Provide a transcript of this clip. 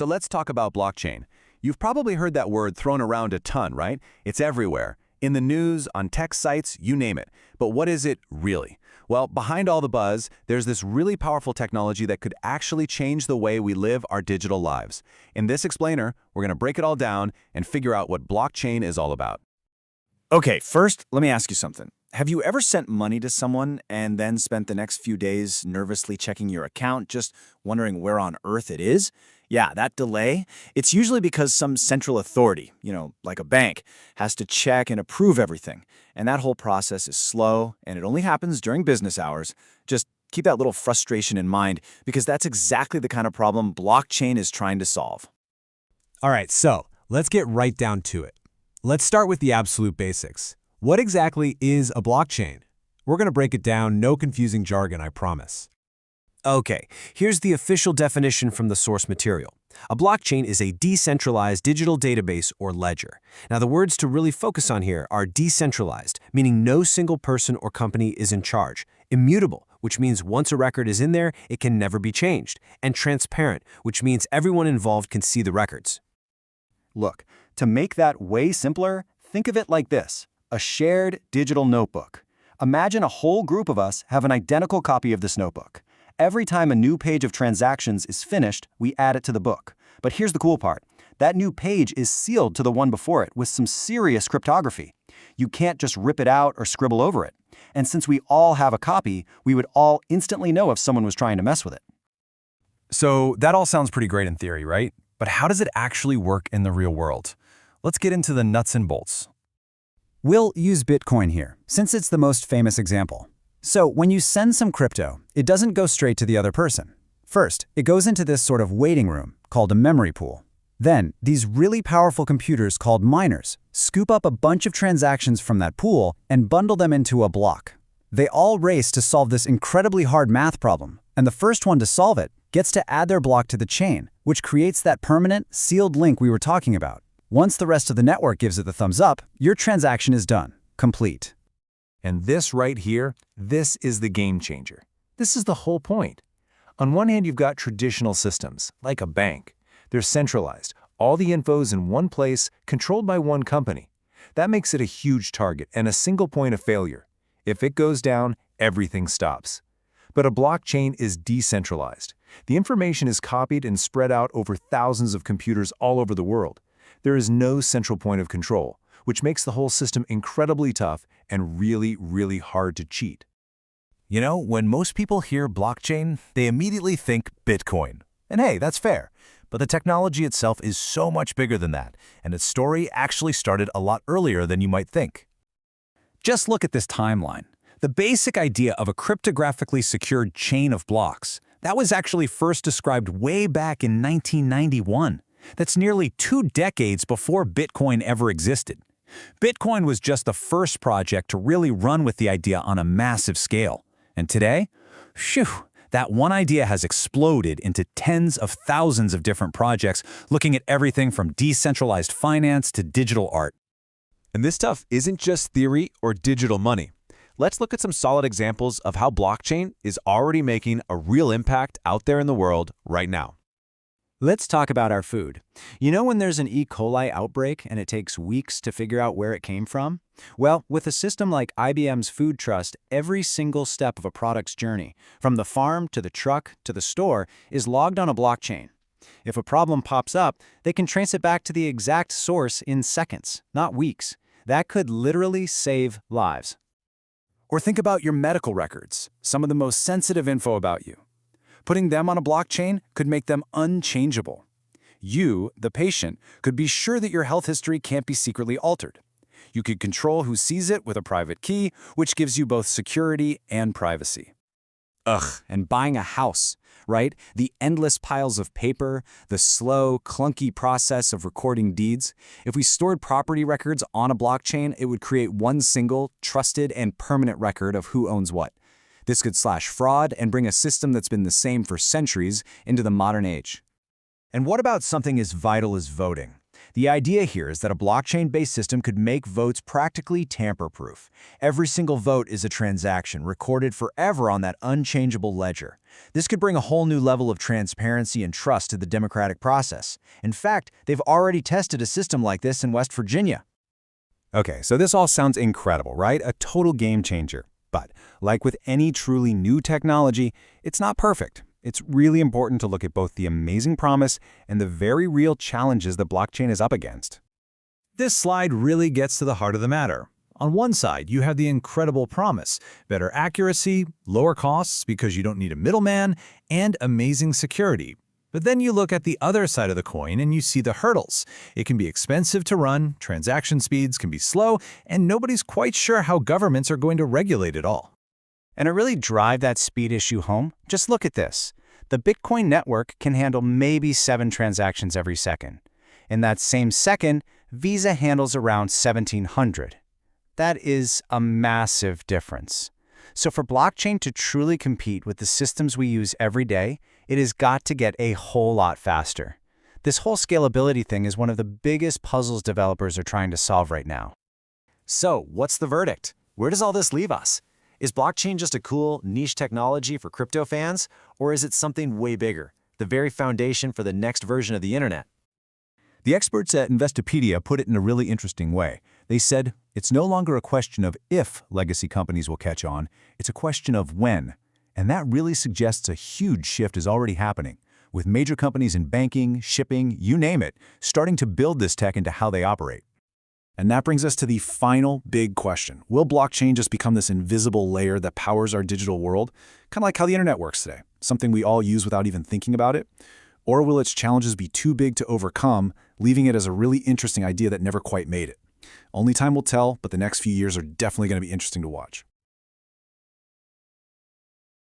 So let's talk about blockchain. You've probably heard that word thrown around a ton, right? It's everywhere. In the news, on tech sites, you name it. But what is it really? Well, behind all the buzz, there's this really powerful technology that could actually change the way we live our digital lives. In this explainer, we're going to break it all down and figure out what blockchain is all about. Okay, first, let me ask you something. Have you ever sent money to someone and then spent the next few days nervously checking your account, just wondering where on earth it is? Yeah, that delay, it's usually because some central authority, like a bank, has to check and approve everything. And that whole process is slow, and it only happens during business hours. Just keep that little frustration in mind, because that's exactly the kind of problem blockchain is trying to solve. All right, so let's get right down to it. Let's start with the absolute basics. What exactly is a blockchain? We're going to break it down, no confusing jargon, I promise. Okay, here's the official definition from the source material. A blockchain is a decentralized digital database or ledger. Now, the words to really focus on here are decentralized, meaning no single person or company is in charge. Immutable, which means once a record is in there, it can never be changed. And transparent, which means everyone involved can see the records. Look, to make that way simpler, think of it like this: a shared digital notebook. Imagine a whole group of us have an identical copy of this notebook. Every time a new page of transactions is finished, we add it to the book. But here's the cool part. That new page is sealed to the one before it with some serious cryptography. You can't just rip it out or scribble over it. And since we all have a copy, we would all instantly know if someone was trying to mess with it. So that all sounds pretty great in theory, right? But how does it actually work in the real world? Let's get into the nuts and bolts. We'll use Bitcoin here, since it's the most famous example. So when you send some crypto, it doesn't go straight to the other person. First, it goes into this sort of waiting room called a memory pool. Then, these really powerful computers called miners scoop up a bunch of transactions from that pool and bundle them into a block. They all race to solve this incredibly hard math problem, and the first one to solve it gets to add their block to the chain, which creates that permanent, sealed link we were talking about. Once the rest of the network gives it the thumbs up, your transaction is done, complete. And this right here, this is the game changer. This is the whole point. On one hand, you've got traditional systems, like a bank. They're centralized. All the info's in one place, controlled by one company. That makes it a huge target and a single point of failure. If it goes down, everything stops. But a blockchain is decentralized. The information is copied and spread out over thousands of computers all over the world. There is no central point of control, which makes the whole system incredibly tough and really, really hard to cheat. You know, when most people hear blockchain, they immediately think Bitcoin. And hey, that's fair. But the technology itself is so much bigger than that, and its story actually started a lot earlier than you might think. Just look at this timeline. The basic idea of a cryptographically secured chain of blocks, that was actually first described way back in 1991. That's nearly 2 decades before Bitcoin ever existed. Bitcoin was just the first project to really run with the idea on a massive scale. And today, phew, that one idea has exploded into tens of thousands of different projects, looking at everything from decentralized finance to digital art. And this stuff isn't just theory or digital money. Let's look at some solid examples of how blockchain is already making a real impact out there in the world right now. Let's talk about our food. You know when there's an E. coli outbreak and it takes weeks to figure out where it came from? Well, with a system like IBM's Food Trust, every single step of a product's journey, from the farm to the truck to the store, is logged on a blockchain. If a problem pops up, they can trace it back to the exact source in seconds, not weeks. That could literally save lives. Or think about your medical records, some of the most sensitive info about you. Putting them on a blockchain could make them unchangeable. You, the patient, could be sure that your health history can't be secretly altered. You could control who sees it with a private key, which gives you both security and privacy. And buying a house, right? The endless piles of paper, the slow, clunky process of recording deeds. If we stored property records on a blockchain, it would create one single, trusted, and permanent record of who owns what. This could slash fraud and bring a system that's been the same for centuries into the modern age. And what about something as vital as voting? The idea here is that a blockchain-based system could make votes practically tamper-proof. Every single vote is a transaction recorded forever on that unchangeable ledger. This could bring a whole new level of transparency and trust to the democratic process. In fact, they've already tested a system like this in West Virginia. Okay, so this all sounds incredible, right? A total game changer. But like with any truly new technology, it's not perfect. It's really important to look at both the amazing promise and the very real challenges that blockchain is up against. This slide really gets to the heart of the matter. On one side, you have the incredible promise, better accuracy, lower costs because you don't need a middleman, and amazing security. But then you look at the other side of the coin and you see the hurdles. It can be expensive to run, transaction speeds can be slow, and nobody's quite sure how governments are going to regulate it all. And to really drive that speed issue home, just look at this. The Bitcoin network can handle maybe 7 transactions every second. In that same second, Visa handles around 1,700. That is a massive difference. So for blockchain to truly compete with the systems we use every day, it has got to get a whole lot faster. This whole scalability thing is one of the biggest puzzles developers are trying to solve right now. So, what's the verdict? Where does all this leave us? Is blockchain just a cool, niche technology for crypto fans, or is it something way bigger, the very foundation for the next version of the internet? The experts at Investopedia put it in a really interesting way. They said, it's no longer a question of if legacy companies will catch on, it's a question of when. And that really suggests a huge shift is already happening, with major companies in banking, shipping, you name it, starting to build this tech into how they operate. And that brings us to the final big question. Will blockchain just become this invisible layer that powers our digital world? Kind of like how the internet works today, something we all use without even thinking about it? Or will its challenges be too big to overcome, leaving it as a really interesting idea that never quite made it? Only time will tell, but the next few years are definitely going to be interesting to watch.